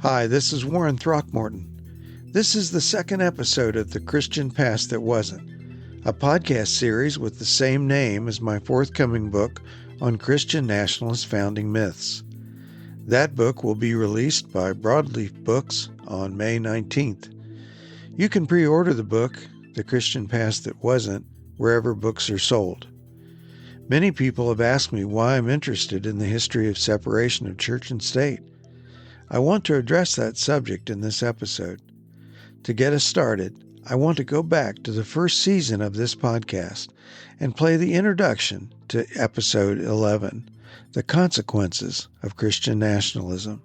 Hi, this is Warren Throckmorton. This is the second episode of The Christian Past That Wasn't, a podcast series with the same name as my forthcoming book on Christian nationalist founding myths. That book will be released by Broadleaf Books on May 19th. You can pre-order the book, The Christian Past That Wasn't, wherever books are sold. Many people have asked me why I'm interested in the history of separation of church and state. I want to address that subject in this episode. To get us started, I want to go back to the first season of this podcast and play the introduction to episode 11, The Consequences of Christian Nationalism.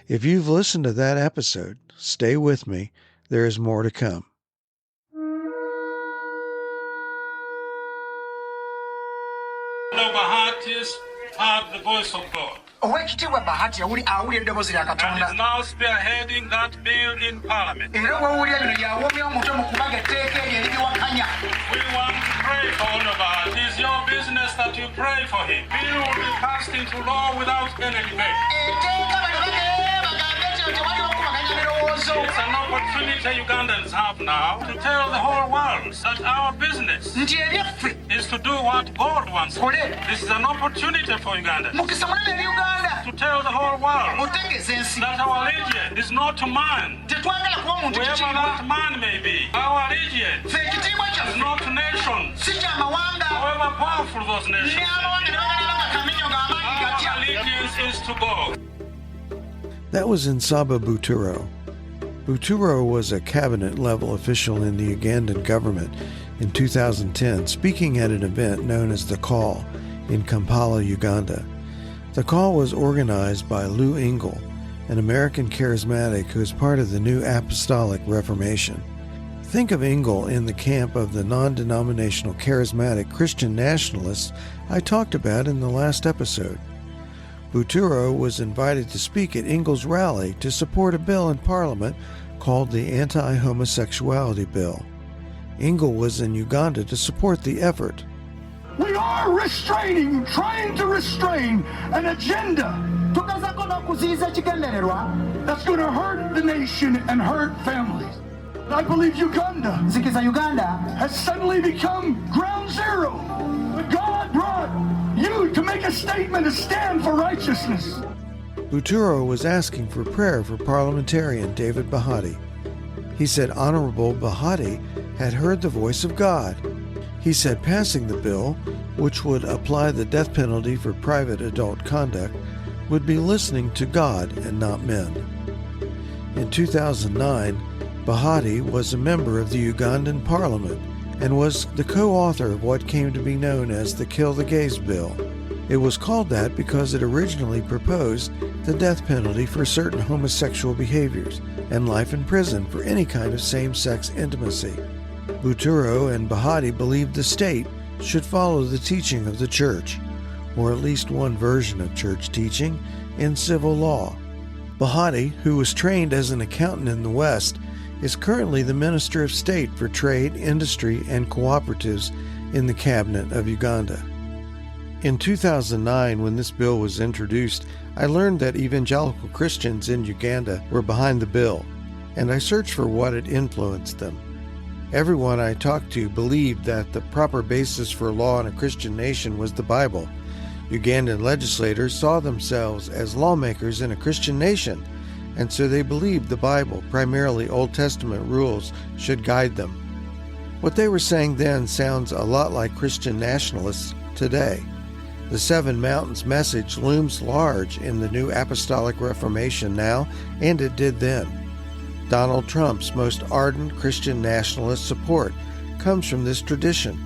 If you've listened to that episode, stay with me. There is more to come. Heard the voice of God. And is now spearheading that bill in Parliament. We want to pray for Oliver. It is your business that you pray for him. Bill will be passed into law without any debate. It's an opportunity Ugandans have now to tell the whole world that our business is to do what God wants. This is an opportunity for Uganda to tell the whole world that our allegiance is not to man, whoever that man may be. Our allegiance is not to nations, however powerful those nations may be. Our allegiance is to God. That was Nsaba Buturo. Buturo was a cabinet-level official in the Ugandan government in 2010, speaking at an event known as The Call in Kampala, Uganda. The Call was organized by Lou Engle, an American charismatic who is part of the New Apostolic Reformation. Think of Engle in the camp of the non-denominational charismatic Christian nationalists I talked about in the last episode. Buturo was invited to speak at Engle's rally to support a bill in Parliament called the Anti-Homosexuality Bill. Engle was in Uganda to support the effort. We are trying to restrain an agenda that's going to hurt the nation and hurt families. I believe Uganda has suddenly become ground zero. But God brought you to make a statement, to stand for righteousness. Buturo was asking for prayer for parliamentarian David Bahati. He said Honorable Bahati had heard the voice of God. He said passing the bill, which would apply the death penalty for private adult conduct, would be listening to God and not men. In 2009, Bahati was a member of the Ugandan parliament and was the co-author of what came to be known as the Kill the Gays Bill. It was called that because it originally proposed the death penalty for certain homosexual behaviors and life in prison for any kind of same-sex intimacy. Buturo and Bahati believed the state should follow the teaching of the church, or at least one version of church teaching, in civil law. Bahati, who was trained as an accountant in the West, is currently the Minister of State for Trade, Industry, and Cooperatives in the Cabinet of Uganda. In 2009, when this bill was introduced, I learned that evangelical Christians in Uganda were behind the bill, and I searched for what had influenced them. Everyone I talked to believed that the proper basis for law in a Christian nation was the Bible. Ugandan legislators saw themselves as lawmakers in a Christian nation, and so they believed the Bible, primarily Old Testament rules, should guide them. What they were saying then sounds a lot like Christian nationalists today. The Seven Mountains message looms large in the New Apostolic Reformation now, and it did then. Donald Trump's most ardent Christian nationalist support comes from this tradition.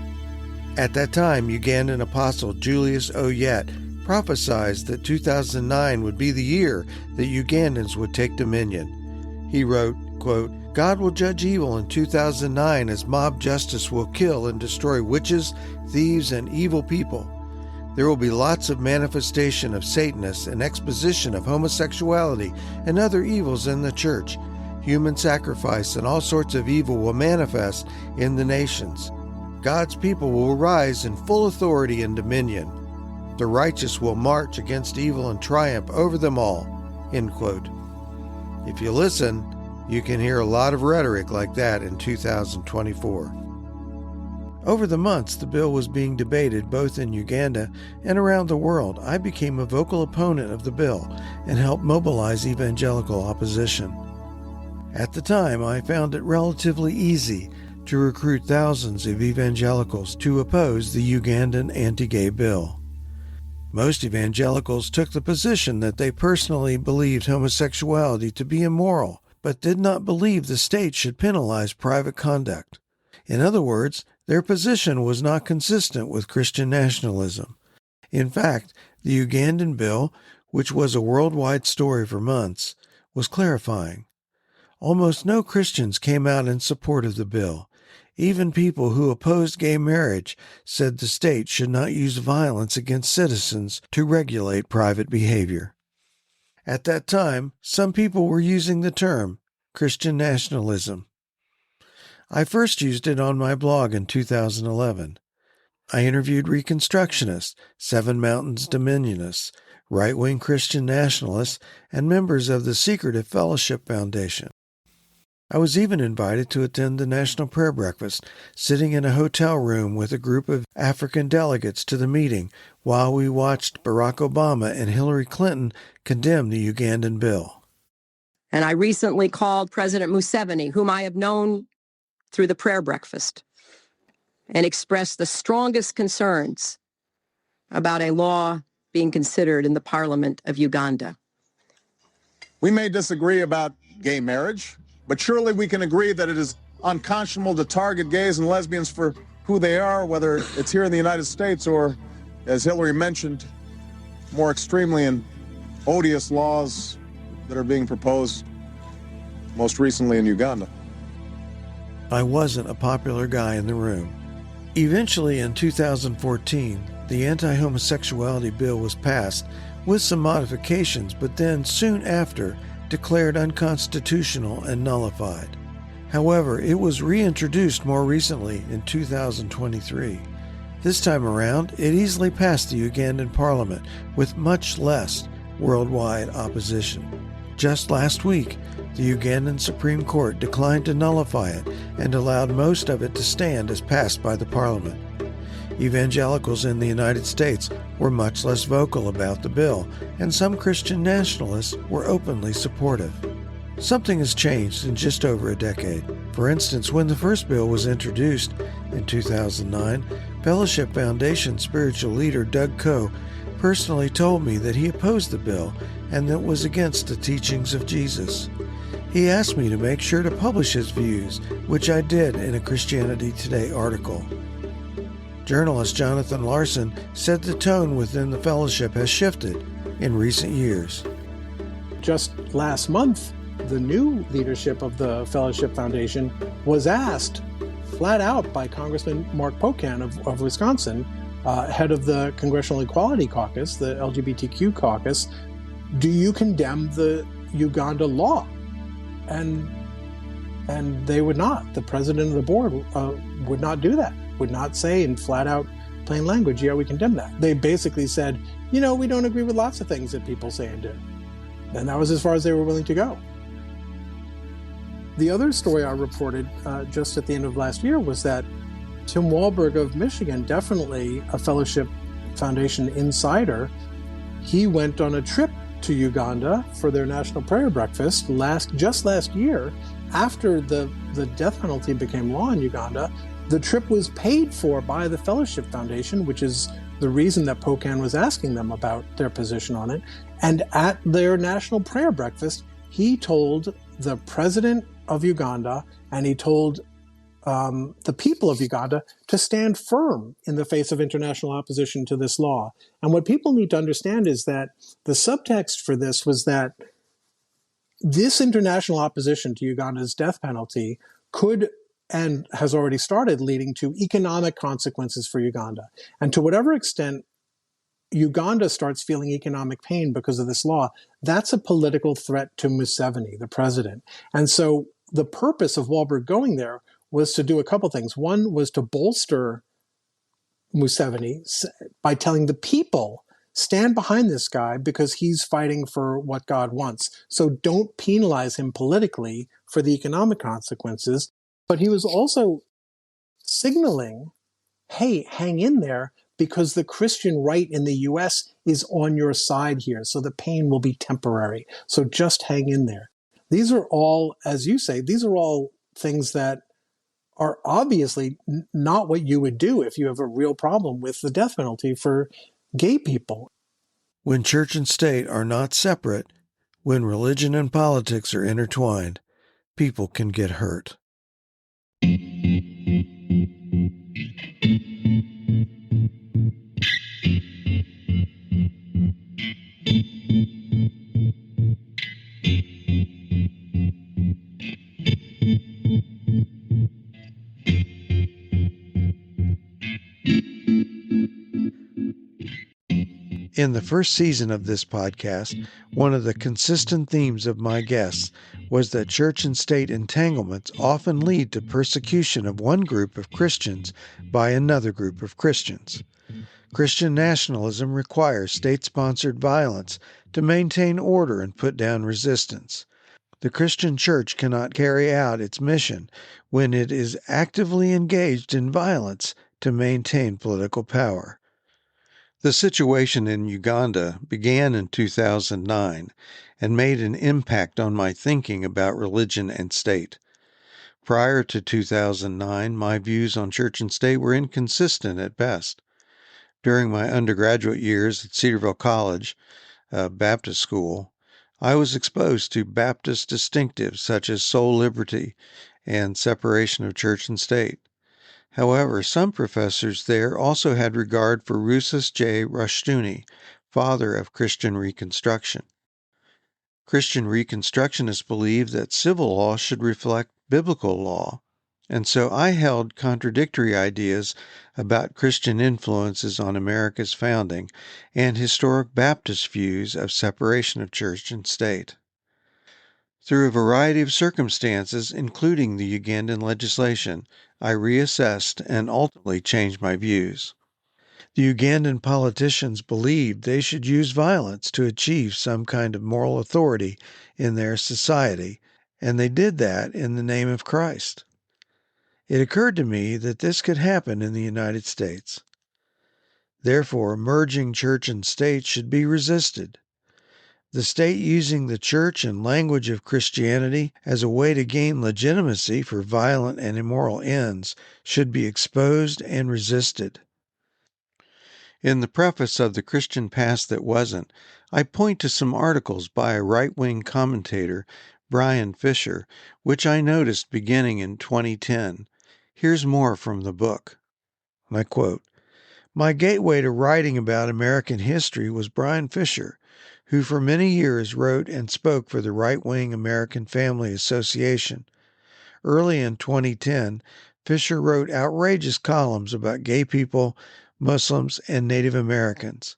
At that time, Ugandan apostle Julius Oyet prophesied that 2009 would be the year that Ugandans would take dominion. He wrote, quote, God will judge evil in 2009 as mob justice will kill and destroy witches, thieves, and evil people. There will be lots of manifestation of Satanists and exposition of homosexuality and other evils in the church. Human sacrifice and all sorts of evil will manifest in the nations. God's people will rise in full authority and dominion. The righteous will march against evil and triumph over them all, end quote. If you listen, you can hear a lot of rhetoric like that in 2024. Over the months the bill was being debated both in Uganda and around the world, I became a vocal opponent of the bill and helped mobilize evangelical opposition. At the time, I found it relatively easy to recruit thousands of evangelicals to oppose the Ugandan anti-gay bill. Most evangelicals took the position that they personally believed homosexuality to be immoral, but did not believe the state should penalize private conduct. In other words, their position was not consistent with Christian nationalism. In fact, the Ugandan bill, which was a worldwide story for months, was clarifying. Almost no Christians came out in support of the bill. Even people who opposed gay marriage said the state should not use violence against citizens to regulate private behavior. At that time, some people were using the term Christian nationalism. I first used it on my blog in 2011. I interviewed Reconstructionists, Seven Mountains Dominionists, right-wing Christian nationalists, and members of the Secretive Fellowship Foundation. I was even invited to attend the National Prayer Breakfast, sitting in a hotel room with a group of African delegates to the meeting while we watched Barack Obama and Hillary Clinton condemn the Ugandan bill. And I recently called President Museveni, whom I have known through the prayer breakfast, and expressed the strongest concerns about a law being considered in the Parliament of Uganda. We may disagree about gay marriage, but surely we can agree that it is unconscionable to target gays and lesbians for who they are, whether it's here in the United States or, as Hillary mentioned, more extremely and odious laws that are being proposed most recently in Uganda. I wasn't a popular guy in the room. Eventually, in 2014, the anti-homosexuality bill was passed with some modifications, but then soon after declared unconstitutional and nullified. However, it was reintroduced more recently in 2023. This time around, it easily passed the Ugandan parliament with much less worldwide opposition. Just last week, the Ugandan Supreme Court declined to nullify it and allowed most of it to stand as passed by the parliament. Evangelicals in the United States were much less vocal about the bill, and some Christian nationalists were openly supportive. Something has changed in just over a decade. For instance, when the first bill was introduced in 2009, Fellowship Foundation spiritual leader Doug Coe personally told me that he opposed the bill and that it was against the teachings of Jesus. He asked me to make sure to publish his views, which I did in a Christianity Today article. Journalist Jonathan Larson said the tone within the fellowship has shifted in recent years. Just last month, the new leadership of the Fellowship Foundation was asked flat out by Congressman Mark Pocan of Wisconsin, head of the Congressional Equality Caucus, the LGBTQ caucus, do you condemn the Uganda law? And they would not. The president of the board would not do that, would not say in flat out plain language, yeah, we condemn that. They basically said, we don't agree with lots of things that people say and do. And that was as far as they were willing to go. The other story I reported just at the end of last year was that Tim Wahlberg of Michigan, definitely a Fellowship Foundation insider, he went on a trip to Uganda for their National Prayer Breakfast just last year. After the death penalty became law in Uganda, the trip was paid for by the Fellowship Foundation, which is the reason that Pocan was asking them about their position on it. And at their National Prayer Breakfast, he told the president of Uganda and he told the people of Uganda to stand firm in the face of international opposition to this law. And what people need to understand is that the subtext for this was that this international opposition to Uganda's death penalty could and has already started leading to economic consequences for Uganda. And to whatever extent Uganda starts feeling economic pain because of this law, that's a political threat to Museveni, the president. And so the purpose of Wahlberg going there was to do a couple things. One was to bolster Museveni by telling the people stand behind this guy because he's fighting for what God wants. So don't penalize him politically for the economic consequences. But he was also signaling, hey, hang in there because the Christian right in the US is on your side here. So the pain will be temporary. So just hang in there. These are all, as you say, these are all things that are obviously not what you would do if you have a real problem with the death penalty for gay people. When church and state are not separate, when religion and politics are intertwined, people can get hurt. In the first season of this podcast, one of the consistent themes of my guests was that church and state entanglements often lead to persecution of one group of Christians by another group of Christians. Christian nationalism requires state-sponsored violence to maintain order and put down resistance. The Christian church cannot carry out its mission when it is actively engaged in violence to maintain political power. The situation in Uganda began in 2009 and made an impact on my thinking about religion and state. Prior to 2009, my views on church and state were inconsistent at best. During my undergraduate years at Cedarville College, a Baptist school, I was exposed to Baptist distinctives such as soul liberty and separation of church and state. However, some professors there also had regard for Rousas J. Rushdoony, father of Christian Reconstruction. Christian Reconstructionists believed that civil law should reflect biblical law, and so I held contradictory ideas about Christian influences on America's founding and historic Baptist views of separation of church and state. Through a variety of circumstances, including the Ugandan legislation, I reassessed and ultimately changed my views. The Ugandan politicians believed they should use violence to achieve some kind of moral authority in their society, and they did that in the name of Christ. It occurred to me that this could happen in the United States. Therefore, merging church and state should be resisted. The state using the church and language of Christianity as a way to gain legitimacy for violent and immoral ends should be exposed and resisted. In the preface of The Christian Past That Wasn't, I point to some articles by a right-wing commentator, Bryan Fischer, which I noticed beginning in 2010. Here's more from the book. And I quote, "My gateway to writing about American history was Bryan Fischer, who for many years wrote and spoke for the right-wing American Family Association. Early in 2010, Fischer wrote outrageous columns about gay people, Muslims, and Native Americans.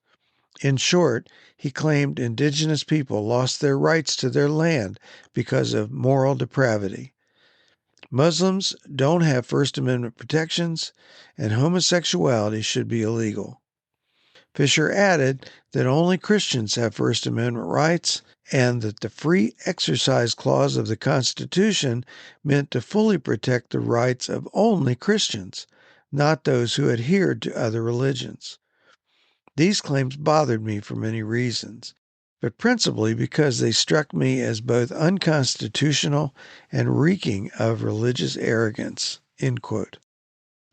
In short, he claimed indigenous people lost their rights to their land because of moral depravity. Muslims don't have First Amendment protections, and homosexuality should be illegal. Fischer added that only Christians have First Amendment rights and that the Free Exercise Clause of the Constitution meant to fully protect the rights of only Christians, not those who adhered to other religions. These claims bothered me for many reasons, but principally because they struck me as both unconstitutional and reeking of religious arrogance." End quote.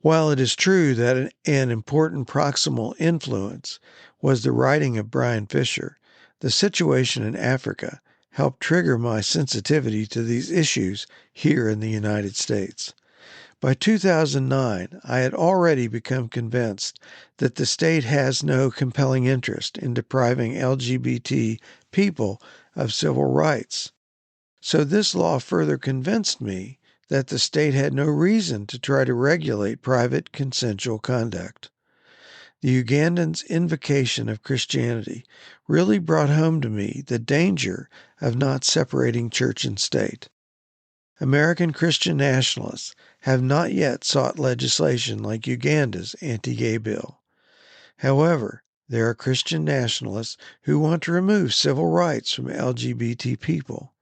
While it is true that an important proximal influence was the writing of Bryan Fischer, the situation in Africa helped trigger my sensitivity to these issues here in the United States. By 2009, I had already become convinced that the state has no compelling interest in depriving LGBT people of civil rights. So this law further convinced me that the state had no reason to try to regulate private consensual conduct. The Ugandans' invocation of Christianity really brought home to me the danger of not separating church and state. American Christian nationalists have not yet sought legislation like Uganda's anti-gay bill. However, There are Christian nationalists who want to remove civil rights from LGBT people.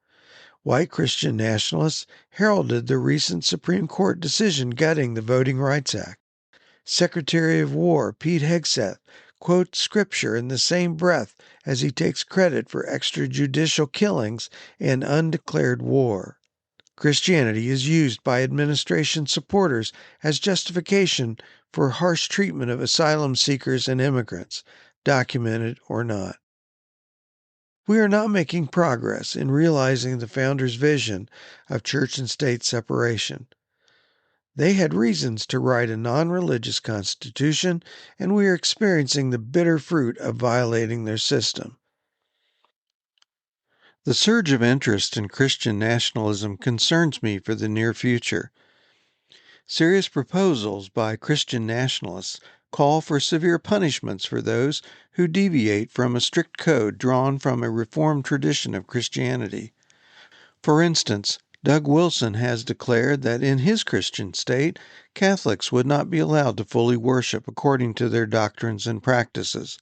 White Christian nationalists heralded the recent Supreme Court decision gutting the Voting Rights Act. Secretary of War Pete Hegseth quotes scripture in the same breath as he takes credit for extrajudicial killings and undeclared war. Christianity is used by administration supporters as justification for harsh treatment of asylum seekers and immigrants, documented or not. We are not making progress in realizing the founders' vision of church and state separation. They had reasons to write a non-religious constitution, and we are experiencing the bitter fruit of violating their system. The surge of interest in Christian nationalism concerns me for the near future. Serious proposals by Christian nationalists call for severe punishments for those who deviate from a strict code drawn from a Reformed tradition of Christianity. For instance, Doug Wilson has declared that in his Christian state, Catholics would not be allowed to fully worship according to their doctrines and practices.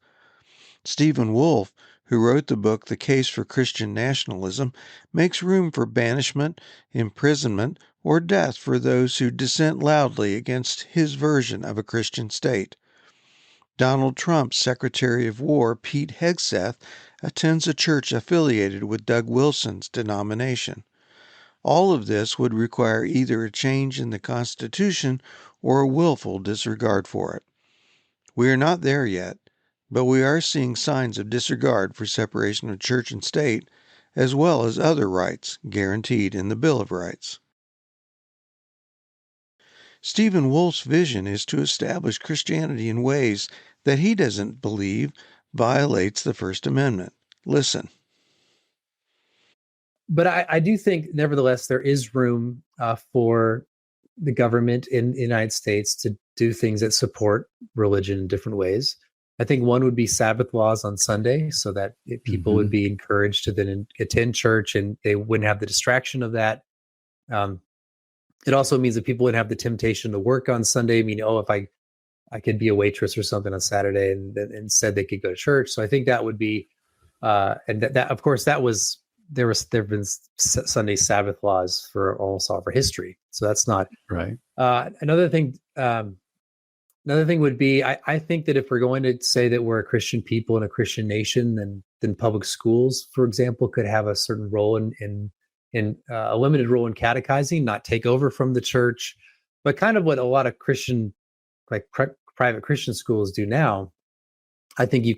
Stephen Wolfe, who wrote the book The Case for Christian Nationalism, makes room for banishment, imprisonment, or death for those who dissent loudly against his version of a Christian state. Donald Trump's Secretary of War, Pete Hegseth, attends a church affiliated with Doug Wilson's denomination. All of this would require either a change in the Constitution or a willful disregard for it. We are not there yet, but we are seeing signs of disregard for separation of church and state, as well as other rights guaranteed in the Bill of Rights. Stephen Wolfe's vision is to establish Christianity in ways that he doesn't believe violates the First Amendment. Listen. But I do think, nevertheless, there is room for the government in the United States to do things that support religion in different ways. I think one would be Sabbath laws on Sunday, so that people would be encouraged to then attend church and they wouldn't have the distraction of that. It also means that people wouldn't have the temptation to work on Sunday. I mean, if I could be a waitress or something on Saturday, and instead they could go to church. So I think that would be, and that of course that was there have been Sunday Sabbath laws for almost all of our history. So that's not right. Another thing would be, I think that if we're going to say that we're a Christian people and a Christian nation, then public schools, for example, could have a certain role in a limited role in catechizing, not take over from the church, but kind of what a lot of Christian, like private Christian schools do now. I think we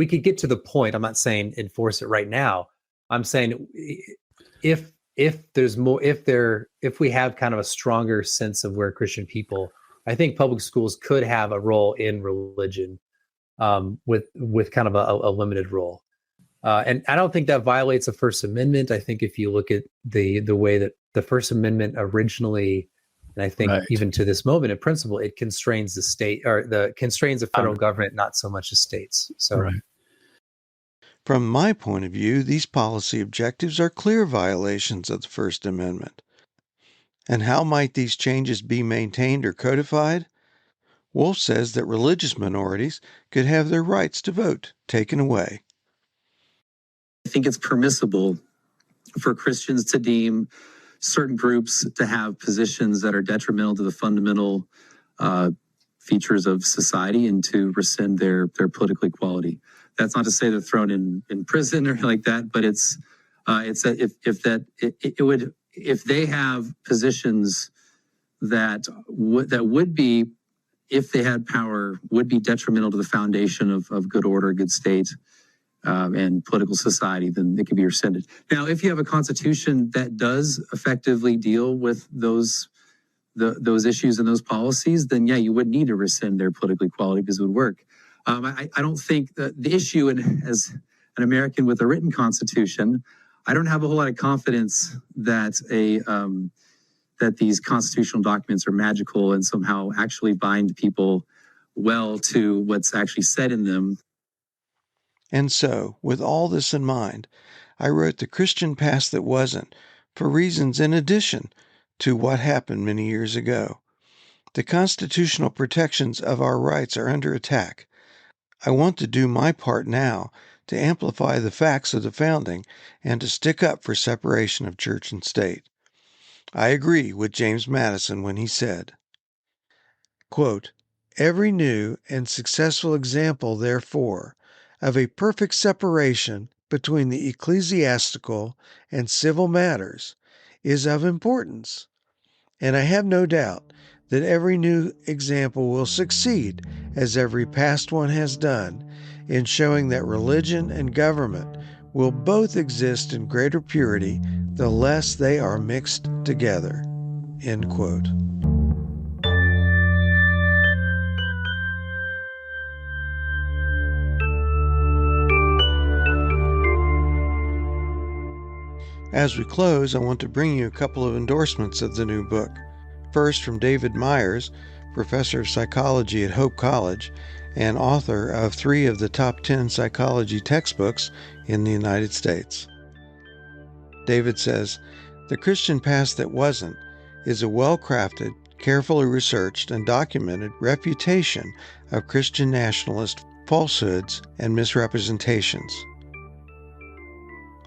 could get to the point. I'm not saying enforce it right now. I'm saying if there's more, if we have kind of a stronger sense of we're Christian people, I think public schools could have a role in religion, with kind of a limited role. And I don't think that violates the First Amendment. I think if you look at the way that the First Amendment originally, and I think even to this moment in principle, it constrains the state, or constrains the federal government, not so much the states. So. Right. From my point of view, these policy objectives are clear violations of the First Amendment. And how might these changes be maintained or codified? Wolfe says that religious minorities could have their rights to vote taken away. I think it's permissible for Christians to deem certain groups to have positions that are detrimental to the fundamental features of society and to rescind their political equality. That's not to say they're thrown in prison or like that, but it's that if they have positions that would be, if they had power, would be detrimental to the foundation of good order, good state, and political society, then it can be rescinded. Now, if you have a constitution that does effectively deal with those issues and those policies, then yeah, you would need to rescind their political equality because it would work. I don't think that the issue, as an American with a written constitution, I don't have a whole lot of confidence that that these constitutional documents are magical and somehow actually bind people well to what's actually said in them. And so, with all this in mind, I wrote The Christian Past That Wasn't, for reasons in addition to what happened many years ago. The constitutional protections of our rights are under attack. I want to do my part now to amplify the facts of the founding and to stick up for separation of church and state. I agree with James Madison when he said, quote, "Every new and successful example, therefore, of a perfect separation between the ecclesiastical and civil matters is of importance, and I have no doubt that every new example will succeed, as every past one has done, in showing that religion and government will both exist in greater purity the less they are mixed together." End quote. As we close, I want to bring you a couple of endorsements of the new book. First, from David Myers, professor of psychology at Hope College and author of 3 of the top 10 psychology textbooks in the United States. David says, "The Christian Past That Wasn't is a well-crafted, carefully researched, and documented refutation of Christian nationalist falsehoods and misrepresentations."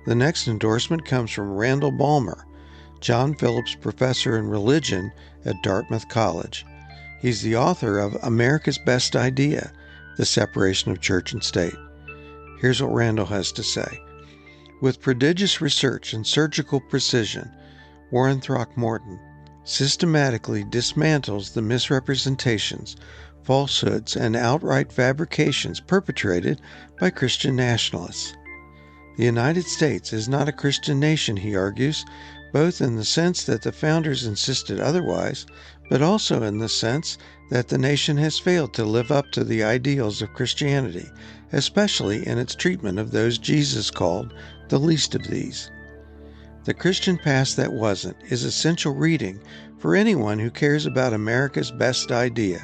The next endorsement comes from Randall Balmer, John Phillips Professor in Religion at Dartmouth College. He's the author of America's Best Idea, The Separation of Church and State. Here's what Randall has to say. With prodigious research and surgical precision, Warren Throckmorton systematically dismantles the misrepresentations, falsehoods, and outright fabrications perpetrated by Christian nationalists. The United States is not a Christian nation, he argues, both in the sense that the founders insisted otherwise, but also in the sense that the nation has failed to live up to the ideals of Christianity, especially in its treatment of those Jesus called the least of these. The Christian Past That Wasn't is essential reading for anyone who cares about America's best idea,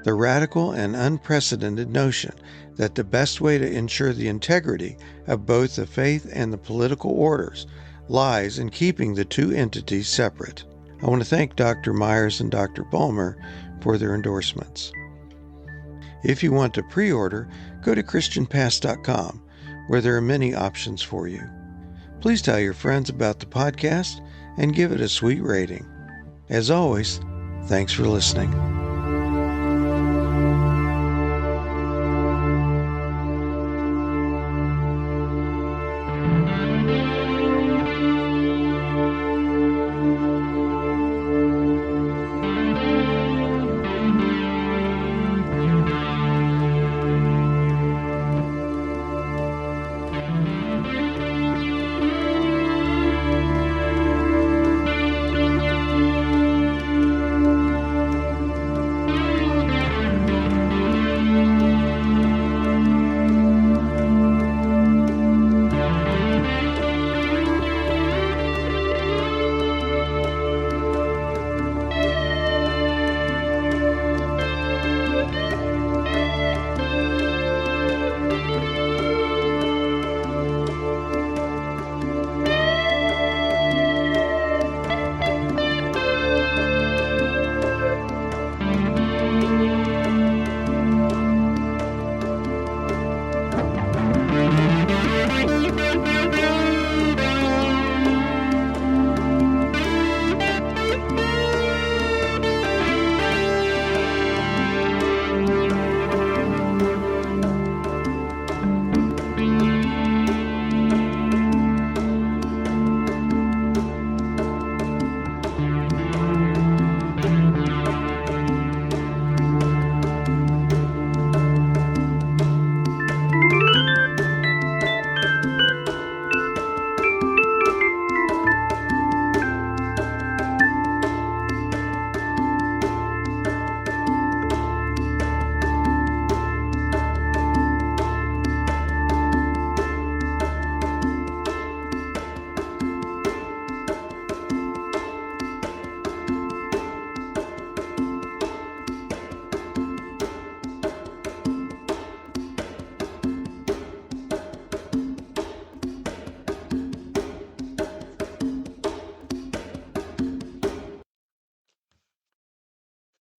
the radical and unprecedented notion that the best way to ensure the integrity of both the faith and the political orders lies in keeping the two entities separate. I want to thank Dr. Myers and Dr. Balmer for their endorsements. If you want to pre-order, go to ChristianPast.com, where there are many options for you. Please tell your friends about the podcast and give it a sweet rating. As always, thanks for listening.